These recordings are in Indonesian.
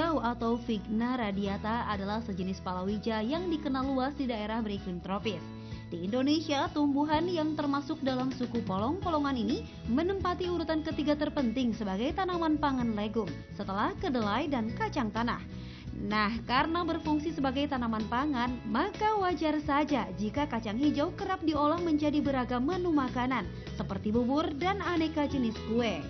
hijau atau Vigna radiata adalah sejenis palawija yang dikenal luas di daerah beriklim tropis. Di Indonesia, tumbuhan yang termasuk dalam suku polong-polongan ini menempati urutan ketiga terpenting sebagai tanaman pangan legum setelah kedelai dan kacang tanah. Nah, karena berfungsi sebagai tanaman pangan, maka wajar saja jika kacang hijau kerap diolah menjadi beragam menu makanan seperti bubur dan aneka jenis kue.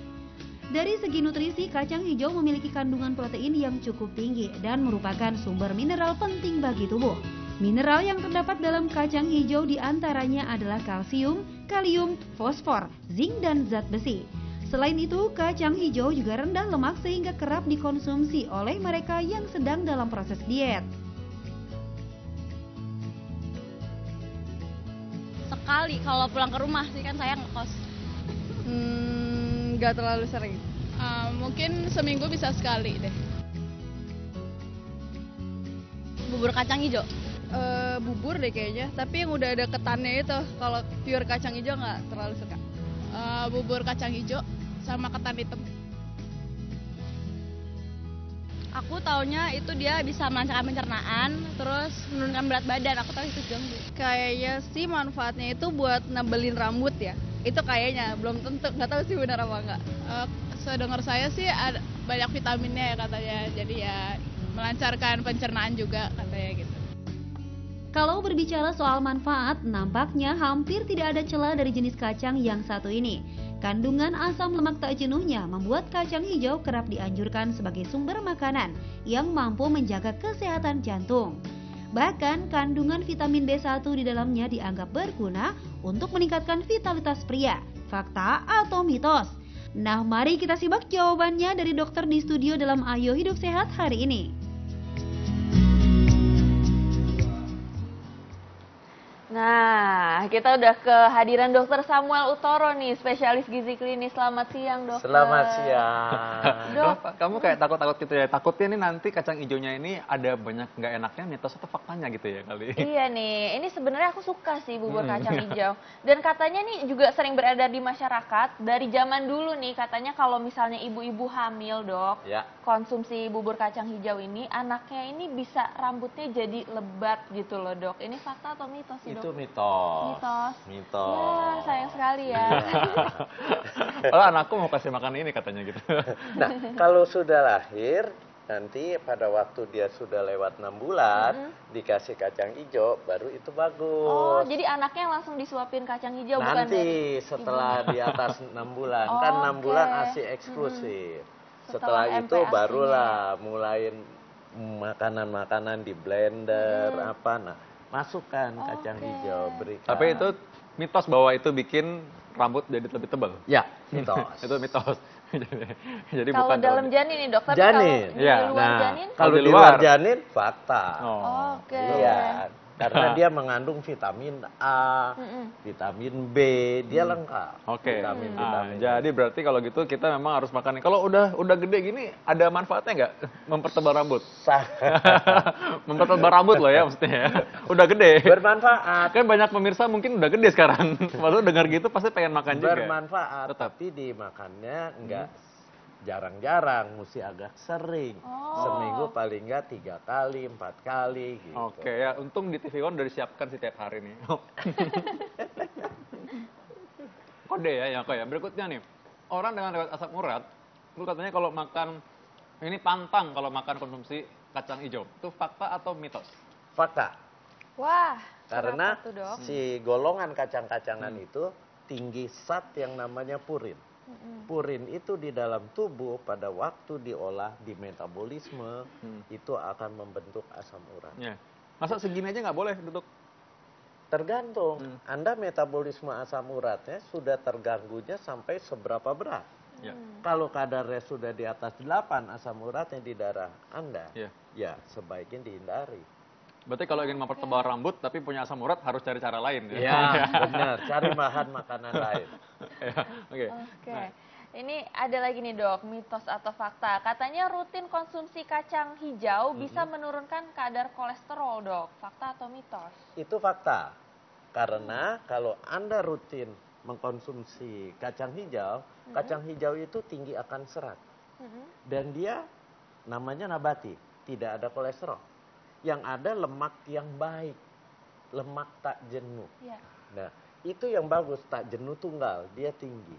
Dari segi nutrisi, kacang hijau memiliki kandungan protein yang cukup tinggi dan merupakan sumber mineral penting bagi tubuh. Mineral yang terdapat dalam kacang hijau diantaranya adalah kalsium, kalium, fosfor, zinc, dan zat besi. Selain itu, kacang hijau juga rendah lemak sehingga kerap dikonsumsi oleh mereka yang sedang dalam proses diet. Sekali kalau pulang ke rumah sih, kan saya ngekos. Nggak terlalu sering. Mungkin seminggu bisa sekali deh. Bubur kacang hijau. Bubur deh kayaknya, tapi yang udah ada ketannya itu. Kalau pure kacang hijau nggak terlalu suka. Bubur kacang hijau sama ketan hitam. Aku taunya itu dia bisa melancarkan pencernaan, terus menurunkan berat badan. Aku tahu itu juga. Kayaknya sih manfaatnya itu buat nebelin rambut ya. Itu kayaknya, belum tentu, nggak tahu sih benar apa enggak. Sedengar saya sih ada banyak vitaminnya ya katanya, jadi ya melancarkan pencernaan juga katanya gitu. Kalau berbicara soal manfaat, nampaknya hampir tidak ada celah dari jenis kacang yang satu ini. Kandungan asam lemak tak jenuhnya membuat kacang hijau kerap dianjurkan sebagai sumber makanan yang mampu menjaga kesehatan jantung. Bahkan kandungan vitamin B1 di dalamnya dianggap berguna untuk meningkatkan vitalitas pria. Fakta atau mitos? Nah, mari kita simak jawabannya dari dokter di studio dalam Ayo Hidup Sehat hari ini. Nah, kita udah kehadiran Dokter Samuel Utoro nih, spesialis gizi klinis. Selamat siang, dokter. Selamat siang. Dok, Kamu kayak takut-takut gitu ya? Takutnya nih nanti kacang hijaunya ini ada banyak nggak enaknya, mitos atau faktanya gitu ya kali? iya nih, ini sebenarnya aku suka sih bubur kacang hijau. Dan katanya nih juga sering beredar di masyarakat. Dari zaman dulu nih katanya kalau misalnya ibu-ibu hamil, dok, Ya. konsumsi bubur kacang hijau ini, anaknya ini bisa rambutnya jadi lebat gitu loh, dok. Ini fakta atau mitos sih, dok? Itu mitos. Mitos. Mitos. Ya, sayang sekali ya. Kalau anakku mau kasih makan ini katanya gitu. Nah, kalau sudah lahir, nanti pada waktu dia sudah lewat 6 bulan, dikasih kacang hijau, baru itu Oh, bagus. jadi anaknya langsung disuapin kacang hijau bukan Nanti dari setelah di atas 6 bulan, Oh, kan 6 bulan oke. ASI eksklusif. Setelah Setelah itu MPASI-nya. barulah mulai makanan-makanan di blender, apa, nah masukkan kacang Oke. hijau, berikan. Tapi itu mitos bahwa itu bikin rambut jadi lebih tebal. Ya, mitos. Itu mitos. Jadi Kalau bukan dalam janin nih, dok, tapi Janin. kalau di Ya, luar Nah, janin, kalau di di luar. luar janin, fakta. Oh. oke. Iya, karena dia mengandung vitamin A, vitamin B, dia lengkap. Oke. Vitamin-vitamin. Jadi berarti kalau gitu kita memang harus makan. Kalau udah gede gini ada manfaatnya nggak? Mempertebal rambut. Mempertebal rambut loh ya maksudnya ya. Udah gede. Bermanfaat. Kan banyak pemirsa mungkin udah gede sekarang. Waktu dengar gitu pasti pengen makan juga. Bermanfaat, Tetap. tapi dimakannya enggak jarang-jarang, mesti agak sering. Seminggu paling enggak 3 kali, 4 kali gitu. Oke ya, untung di TV One udah disiapkan setiap hari nih. Kode ya kok ya. Berikutnya nih, orang dengan riwayat asam urat, itu katanya kalau makan ini pantang kalau makan konsumsi kacang hijau. Itu fakta atau mitos? Fakta. Wah, Karena kenapa tuh, dok? si golongan kacang-kacangan itu tinggi zat yang namanya purin. Purin itu di dalam tubuh pada waktu diolah di metabolisme itu akan membentuk asam urat. Ya. Masa segini aja nggak boleh duduk? Tergantung, Anda metabolisme asam uratnya sudah terganggunya sampai seberapa berat. Ya. Kalau kadarnya sudah di atas 8 asam uratnya di darah Anda, Ya. ya sebaiknya dihindari. Berarti kalau ingin mempertebal rambut tapi punya asam urat harus cari cara lain ya? Ya, benar. Cari bahan makanan lain. Ya, Oke. Oke. Ini ada lagi nih, dok, mitos atau fakta. Katanya rutin konsumsi kacang hijau bisa menurunkan kadar kolesterol, dok. Fakta atau mitos? Itu fakta. Karena kalau Anda rutin mengkonsumsi kacang hijau itu tinggi akan serat. Dan dia namanya nabati, tidak ada kolesterol. Yang ada lemak yang baik, lemak tak jenuh. Ya. Nah, itu yang bagus, tak jenuh tunggal, dia tinggi.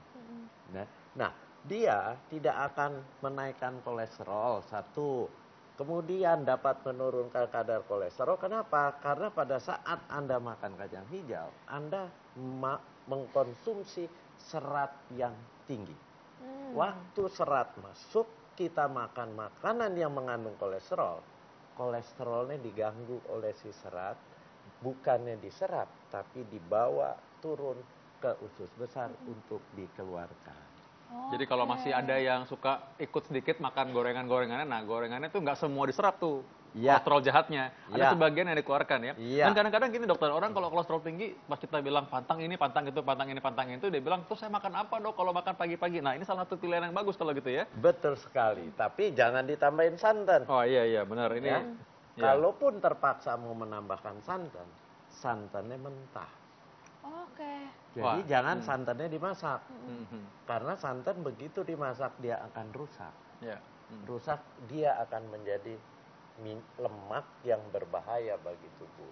Nah, dia tidak akan menaikkan kolesterol, satu. Kemudian dapat menurunkan kadar kolesterol. Kenapa? Karena pada saat Anda makan kacang hijau, Anda mengkonsumsi serat yang tinggi. Waktu serat masuk, kita makan makanan yang mengandung kolesterol. Kolesterolnya diganggu oleh si serat, bukannya diserap, tapi dibawa turun ke usus besar untuk dikeluarkan. Jadi kalau masih ada yang suka ikut sedikit makan gorengan-gorengannya, nah gorengannya tuh nggak semua diserap tuh. Ya. Kolesterol jahatnya. Ya. Ada sebagian yang dikeluarkan ya. Ya. Dan kadang-kadang gini dokter, orang kalau kolesterol tinggi, pas kita bilang pantang ini, pantang itu, pantang ini, pantang itu, dia bilang, tuh saya makan apa dok kalau makan pagi-pagi? Nah ini salah satu pilihan yang bagus kalau gitu ya. Betul sekali, tapi jangan ditambahin santan. Oh iya, benar. Ini Ya. ya. Kalaupun terpaksa mau menambahkan santan, santannya mentah. Oke. Jadi Wah. jangan santannya dimasak. Mhm. Karena santan begitu dimasak dia akan rusak. Ya. Rusak, dia akan menjadi lemak yang berbahaya bagi tubuh.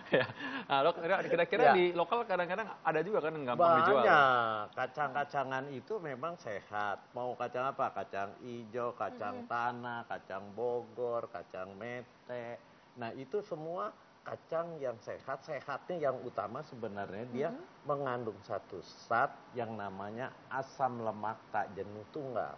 Ya. Nah, dok, kira-kira Ya. di lokal kadang-kadang ada juga kan yang gampang dijual. Banyak. Kacang-kacangan itu memang sehat. Mau kacang apa? Kacang hijau, kacang tanah, kacang Bogor, kacang mete. Nah itu semua kacang yang sehat. Sehatnya yang utama sebenarnya dia mengandung satu zat yang namanya asam lemak tak jenuh tunggal.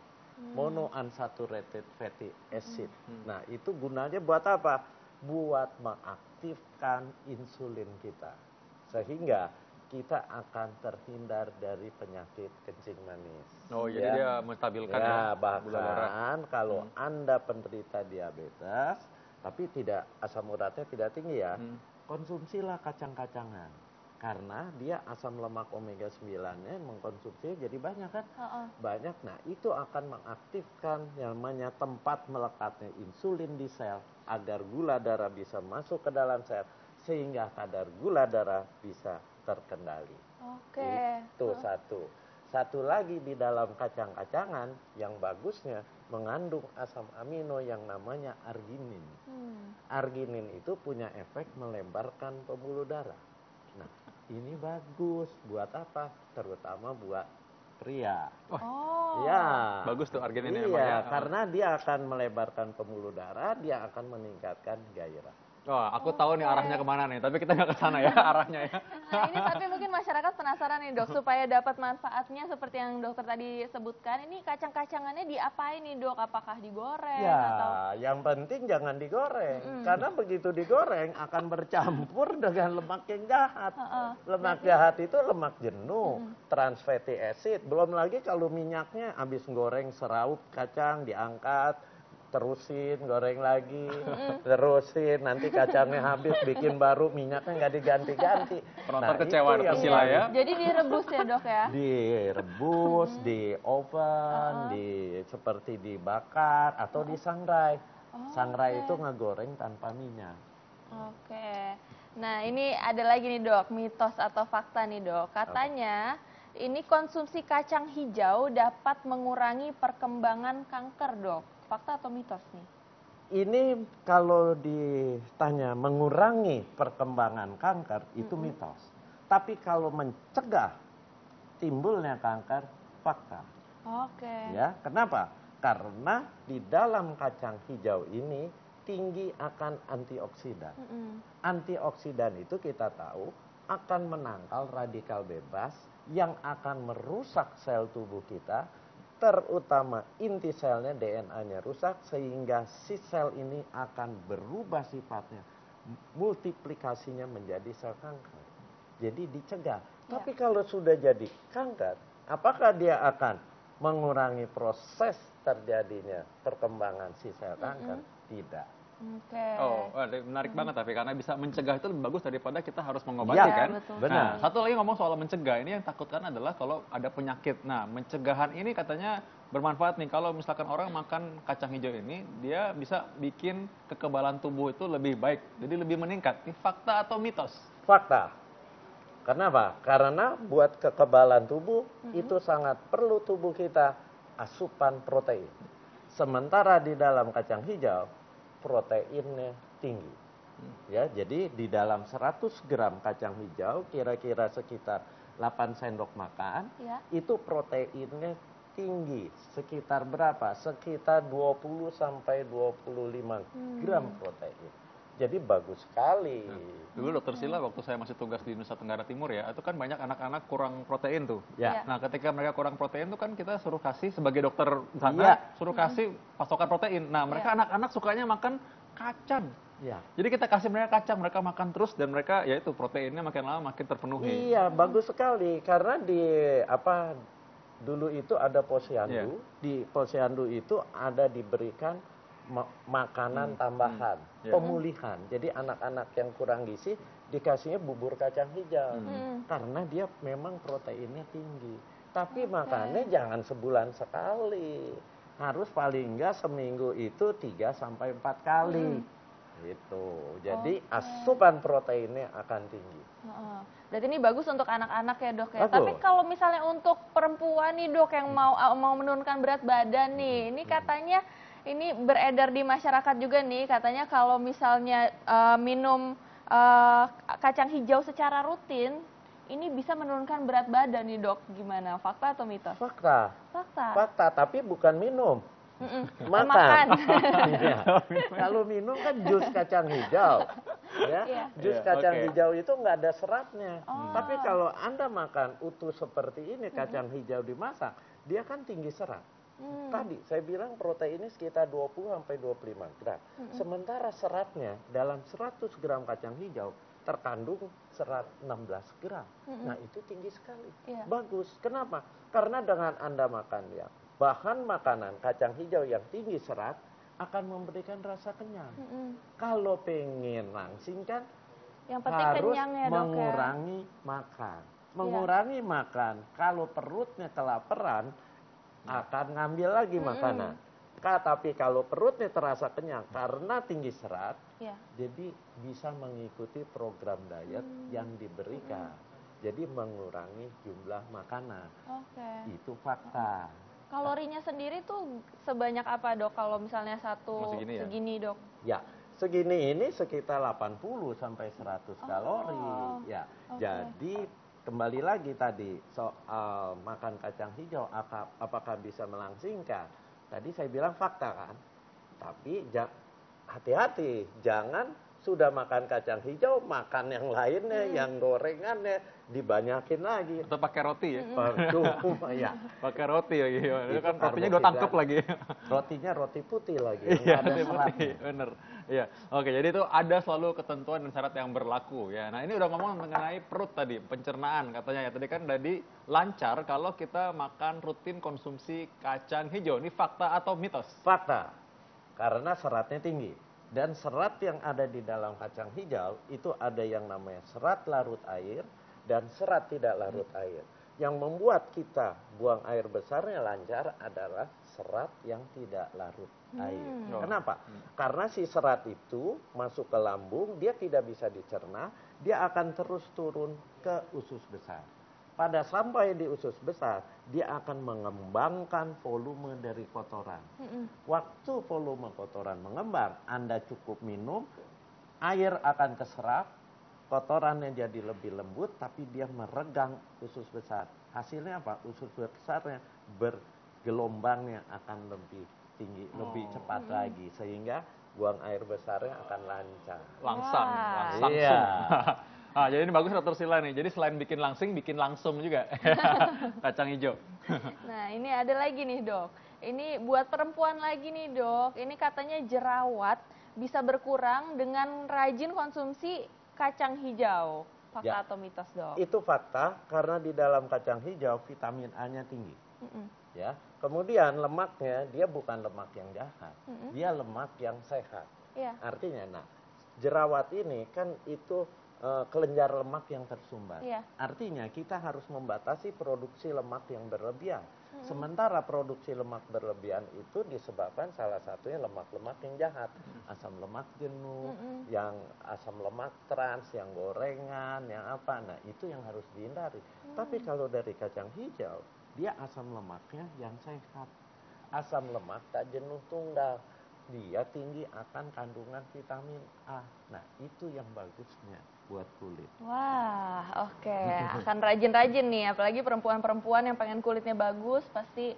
Monounsaturated fatty acid. Nah itu gunanya buat apa? Buat mengaktifkan insulin kita. Sehingga kita akan terhindar dari penyakit kencing manis. Oh, jadi Ya. dia menstabilkan Ya, ya gula darah. bahkan kalau Anda penderita diabetes, tapi tidak asam uratnya tidak tinggi ya, konsumsilah kacang-kacangan. Karena dia asam lemak omega 9-nya mengkonsumsi jadi banyak kan? Banyak. Nah, itu akan mengaktifkan yang namanya tempat melekatnya insulin di sel agar gula darah bisa masuk ke dalam sel sehingga kadar gula darah bisa terkendali. Oke. Itu satu. Satu lagi di dalam kacang-kacangan yang bagusnya mengandung asam amino yang namanya arginin. Arginin itu punya efek melebarkan pembuluh darah. Nah, ini bagus buat apa? Terutama buat pria. Oh. Ya. Bagus tuh arginin Iya, memang ya. karena dia akan melebarkan pembuluh darah, dia akan meningkatkan gairah. Wah, aku tahu nih arahnya kemana nih, tapi kita nggak ke sana ya arahnya ya. Nah ini tapi mungkin masyarakat penasaran nih dok, supaya dapat manfaatnya seperti yang dokter tadi sebutkan, ini kacang-kacangannya diapain nih dok? Apakah digoreng Ya, atau? yang penting jangan digoreng. Karena begitu digoreng akan bercampur dengan lemak yang jahat. Lemak jahat itu lemak jenuh, trans fatty acid. Belum lagi kalau minyaknya habis goreng seraup kacang diangkat, terusin, goreng lagi, terusin, nanti kacangnya habis, bikin baru, minyaknya nggak diganti-ganti. Penonton itu kecewa yang Priscilla ya. Jadi direbus ya dok ya? Direbus, di oven, seperti dibakar atau disangrai. Sangrai itu ngegoreng tanpa minyak. Oke. Nah ini ada lagi nih dok, mitos atau fakta nih dok. Katanya ini konsumsi kacang hijau dapat mengurangi perkembangan kanker dok. Fakta atau mitos nih? Ini kalau ditanya mengurangi perkembangan kanker itu mitos. Tapi kalau mencegah timbulnya kanker, fakta. Oke. Ya, kenapa? Karena di dalam kacang hijau ini tinggi akan antioksidan. Antioksidan itu kita tahu akan menangkal radikal bebas yang akan merusak sel tubuh kita, terutama inti selnya, DNA-nya rusak, sehingga si sel ini akan berubah sifatnya, multiplikasinya menjadi sel kanker. Jadi dicegah. Tapi kalau sudah jadi kanker, apakah dia akan mengurangi proses terjadinya perkembangan si sel kanker? Tidak. Oke. Oh, menarik banget tapi karena bisa mencegah itu lebih bagus daripada kita harus mengobati Ya, kan. betul. Benar. Nah, satu lagi ngomong soal mencegah, ini yang takutkan adalah kalau ada penyakit. Nah, mencegahan ini katanya bermanfaat nih. Kalau misalkan orang makan kacang hijau ini, dia bisa bikin kekebalan tubuh itu lebih baik, jadi lebih meningkat. Ini fakta atau mitos? Fakta. Kenapa? Karena buat kekebalan tubuh itu sangat perlu tubuh kita asupan protein. Sementara di dalam kacang hijau proteinnya tinggi. Ya, jadi di dalam 100 gram kacang hijau kira-kira sekitar 8 sendok makan, Ya. itu proteinnya tinggi. Sekitar berapa? Sekitar 20 sampai 25 gram protein. Jadi bagus sekali. Dulu Dokter Sila waktu saya masih tugas di Nusa Tenggara Timur ya, itu kan banyak anak-anak kurang protein tuh. Ya. Nah, ketika mereka kurang protein tuh kan kita suruh kasih sebagai dokter sana, Iya. suruh kasih pasokan protein. Nah, mereka anak-anak sukanya makan kacang. Ya. Jadi kita kasih mereka kacang, mereka makan terus dan mereka ya itu proteinnya makin lama makin terpenuhi. Iya, bagus sekali karena di apa dulu itu ada posyandu, di posyandu itu ada diberikan makanan tambahan, pemulihan. Jadi anak-anak yang kurang gizi dikasihnya bubur kacang hijau karena dia memang proteinnya tinggi. Tapi makannya jangan sebulan sekali. Harus paling enggak seminggu itu 3 sampai 4 kali. Gitu. Jadi asupan proteinnya akan tinggi. Berarti ini bagus untuk anak-anak ya dok ya. Bagus. Tapi kalau misalnya untuk perempuan nih dok yang mau menurunkan berat badan nih, ini katanya ini beredar di masyarakat juga nih, katanya kalau misalnya minum kacang hijau secara rutin, ini bisa menurunkan berat badan nih dok. Gimana? Fakta atau mitos? Fakta. Fakta. Fakta, tapi bukan minum. Makan. Makan. Iya. Kalau minum kan jus kacang hijau, ya. Iya. Jus Iya, kacang oke. hijau itu nggak ada seratnya. Oh. Tapi kalau Anda makan utuh seperti ini, kacang hijau dimasak, dia kan tinggi serat. Tadi saya bilang proteinnya sekitar 20 sampai 25 gram. Sementara seratnya dalam 100 gram kacang hijau terkandung serat 16 gram. Nah, itu tinggi sekali. Iya. Bagus. Kenapa? Karena dengan Anda makan ya bahan makanan kacang hijau yang tinggi serat akan memberikan rasa kenyang. Kalau pengen langsing kan Yang penting harus kenyang ya dok ya. mengurangi makan. Mengurangi makan, kalau perutnya kelaparan akan ngambil lagi makanan. Tapi kalau perutnya terasa kenyang karena tinggi serat, Iya. jadi bisa mengikuti program diet yang diberikan. Jadi mengurangi jumlah makanan. Oke. Itu fakta. Kalorinya sendiri tuh sebanyak apa dok? Kalau misalnya satu Segini ya? segini dok? Ya, segini ini sekitar 80 sampai 100 kalori. Ya, oke. jadi kembali lagi tadi soal makan kacang hijau apakah bisa melangsingkan? Tadi saya bilang fakta kan. Tapi hati-hati, jangan sudah makan kacang hijau, makan yang lainnya, yang gorengannya dibanyakin lagi. Atau pakai roti ya? Waduh, ya. Pakai roti lagi. Itu kan rotinya 2 karbohidrat. tangkep lagi. Rotinya roti putih lagi, Iya, nggak ada roti seratnya. putih, bener. Iya, oke. Jadi itu ada selalu ketentuan dan syarat yang berlaku ya. Nah ini udah ngomong mengenai perut tadi, pencernaan katanya ya. Tadi lancar kalau kita makan rutin konsumsi kacang hijau. Ini fakta atau mitos? Fakta, karena seratnya tinggi. Dan serat yang ada di dalam kacang hijau itu ada yang namanya serat larut air dan serat tidak larut air. Yang membuat kita buang air besarnya lancar adalah serat yang tidak larut air. Kenapa? Karena si serat itu masuk ke lambung, dia tidak bisa dicerna, dia akan terus turun ke usus besar. Pada sampai di usus besar, dia akan mengembangkan volume dari kotoran. Waktu volume kotoran mengembang, Anda cukup minum, air akan keserap, kotorannya jadi lebih lembut, tapi dia meregang usus besar. Hasilnya apa? Usus besarnya bergelombangnya akan lebih tinggi, lebih cepat lagi, sehingga buang air besarnya akan lancar. Langsang, langsung. Iya. Ah, jadi ini bagus Dokter Sila nih. Jadi selain bikin langsung juga kacang hijau. Nah ini ada lagi nih dok. Ini buat perempuan lagi nih dok. Ini katanya jerawat bisa berkurang dengan rajin konsumsi kacang hijau. Fakta Ya. atau mitos dok? Itu fakta karena di dalam kacang hijau vitamin A-nya tinggi. Ya. Kemudian lemaknya dia bukan lemak yang jahat, dia lemak yang sehat. Iya. Artinya, nah jerawat ini kan itu kelenjar lemak yang tersumbat. Iya. Artinya kita harus membatasi produksi lemak yang berlebihan. Sementara produksi lemak berlebihan itu disebabkan salah satunya lemak-lemak yang jahat. Asam lemak jenuh, yang asam lemak trans, yang gorengan, yang apa. Nah itu yang harus dihindari. Tapi kalau dari kacang hijau, dia asam lemaknya yang sehat. asam lemak tak jenuh tunggal. Dia tinggi akan kandungan vitamin A. Nah, itu yang bagusnya buat kulit. Wah, oke. Akan rajin-rajin nih, apalagi perempuan-perempuan yang pengen kulitnya bagus, pasti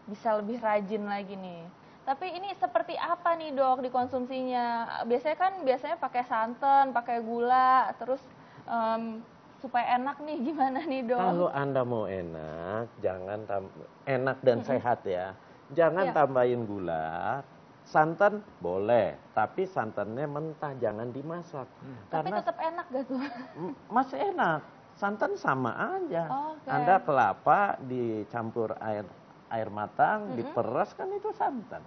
bisa lebih rajin lagi nih. Tapi ini seperti apa nih dok dikonsumsinya? Biasanya pakai santan, pakai gula, terus supaya enak nih gimana nih dok? Kalau Anda mau enak, enak dan sehat ya. Jangan tambahin gula. Santan boleh, tapi santannya mentah, jangan dimasak. Tapi tetap enak gak tuh? Masih enak, santan sama aja. Oke. Anda kelapa dicampur air matang, diperas kan itu santan.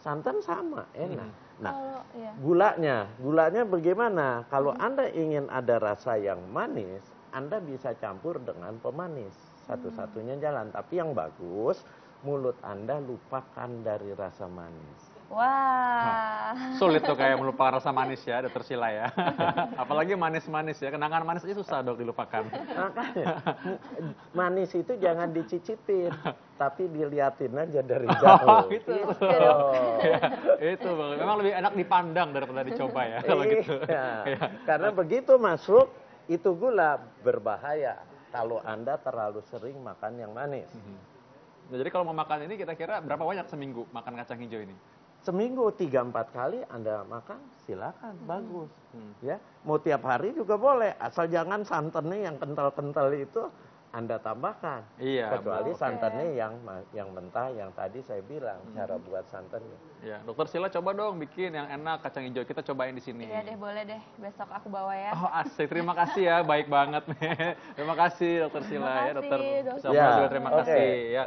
Santan sama, enak. Nah, gulanya bagaimana? Kalau Anda ingin ada rasa yang manis, Anda bisa campur dengan pemanis. Satu-satunya jalan, tapi yang bagus, mulut Anda lupakan dari rasa manis. Wah. Sulit tuh kayak melupakan rasa manis ya, Dokter Sheila ya. Apalagi manis-manis ya, kenangan manis aja susah dok dilupakan. Makanya, manis itu jangan dicicipin, tapi diliatin aja dari jauh. Gitu. Ya, itu memang lebih enak dipandang daripada dicoba ya kalau gitu. Karena begitu masuk, itu gula berbahaya kalau Anda terlalu sering makan yang manis. Nah, jadi kalau mau makan ini kira-kira berapa banyak seminggu makan kacang hijau ini? Seminggu 3-4 kali Anda makan, silakan, bagus. Ya, mau tiap hari juga boleh, asal jangan santannya yang kental-kental itu Anda tambahkan. Iya. Kecuali santannya yang mentah, yang tadi saya bilang cara buat santannya. Ya, Dokter Sheila coba dong bikin yang enak kacang hijau, kita cobain di sini. Iya deh, boleh deh, besok aku bawa ya. Oh asik, terima kasih ya, baik banget nih. Terima kasih Dokter Sheila ya, Dokter Terima kasih, Samuel juga terima kasih ya.